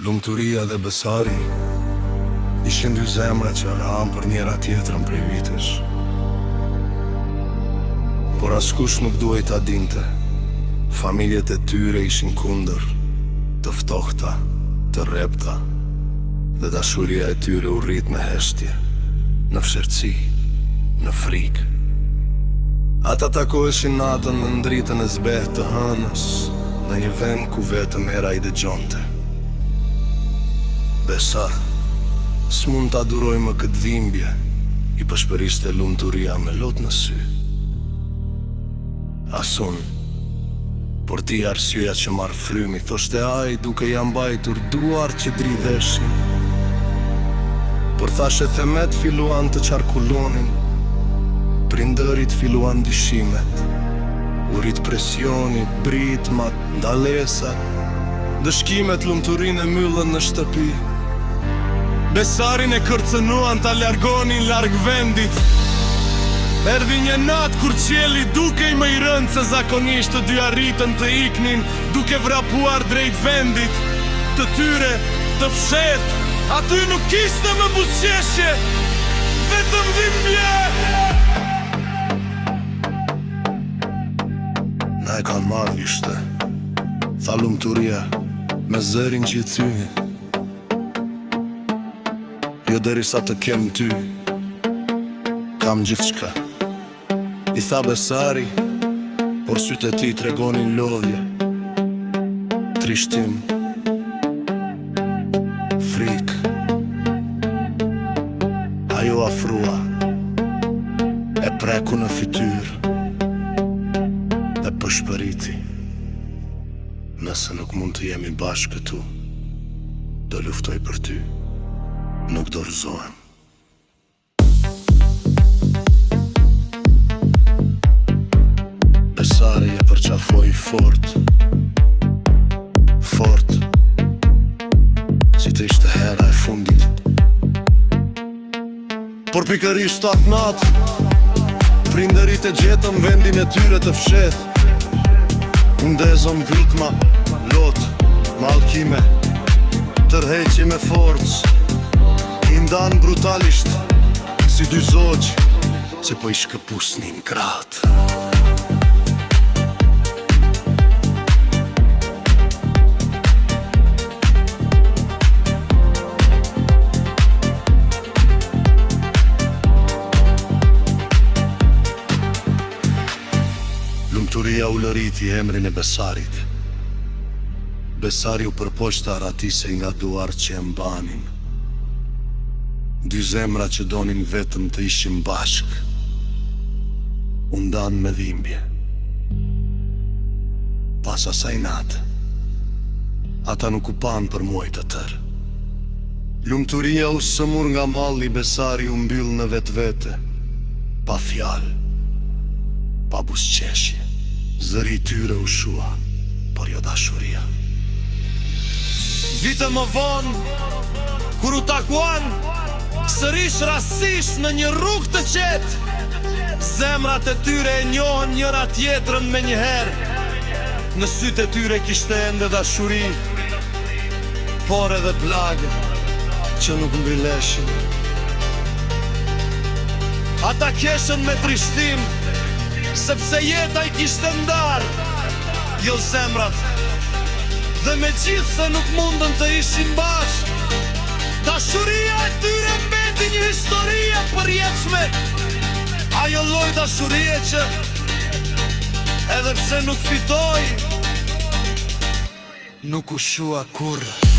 Lumturia dhe besari ishin dy zemra që rahan për njëra tjetrën prej vitesh. Por askush nuk duhej ta dinte, familjet e tyre ishin kundër, të ftohta, të rrepta, dhe dashuria e tyre u rrit në heshtje, në fshehtësi, në frikë. Ata takoheshin natën në ndritën e zbehtë të hënës, në një vend ku vetëm era i dëgjonte. Besar, s'mund ta duroj më këtë dhimbje, i përshpëriste lumturia me lot në sy. Asun, por ti arsyeja që marrë frymi, thoshte ai duke ja mbajtur duar që dridheshin. Por thashe themet filluan të qarkullonin, prindërit filluan dyshimet, u rit presioni, britmat, ndalesat, dëshkimet lumturinë e myllën në shtëpi. Besarin e kërcënuan ta largonin larg vendit. Erdhi një natë kur qielli dukej më i rënd se zakonisht, të dy arritën të iknin duke vrapuar drejt vendit. Të tyre, të fshetë, aty nuk kishte më buzëqeshje, vetëm dhimbje. Na e kanë marrë ishte, tha lumturia me zërin që i thyni. Jo derisa të kem ty, kam gjithçka, i tha besari, por sytë e ti tregonin lodhje, trishtim, frikë. Ajo afrua, e preku në fytyrë, dhe përshpëriti. Nëse nuk mund të jemi bashkë këtu, do luftoj për ty, nuk dorëzohem. Besari e përqafoi fort, si të ishte hera e fundit. Por pikërisht atë natë, prindërit e gjetën vendin e tyre të fshetë. Ndezon britma, lot, mallkime, tërheqje me forcë, i ndan brutalisht, si dy zogjë që po i shkëpusnin kratë. Lumturia u lëriti emrin e besarit. Besari u përpoqta ratisej nga duart që e mbanin. Dy zemra që donin vetëm të ishin bashk, u ndan me dhimbje. Pas asaj natë, ata nuk u pan për muaj të tërë. Lumturia u sëmur nga malli, besari u mbyll në vetvete, pa fjalë, pa buzëqeshje. Zëri i tyre u shua, por jo dashuria. Vite më vonë, kur u takuan sërish rastisht në një rrugë të qetë, zemrat e tyre e njohën njëra tjetrën me njëherë. Në sytë e tyre kishte ende dashuri, por edhe plagë që nuk mbyleshin. Ata keshën me trishtim, sepse jeta i kishte ndarë, jo zemrat, dhe me gjithë se nuk mundën të ishin bashkë. Dashuria e tyre mbeti një historie përjetshme, ajo lloj dashurie që edhe pse nuk fitoi, nuk u shua kurrë.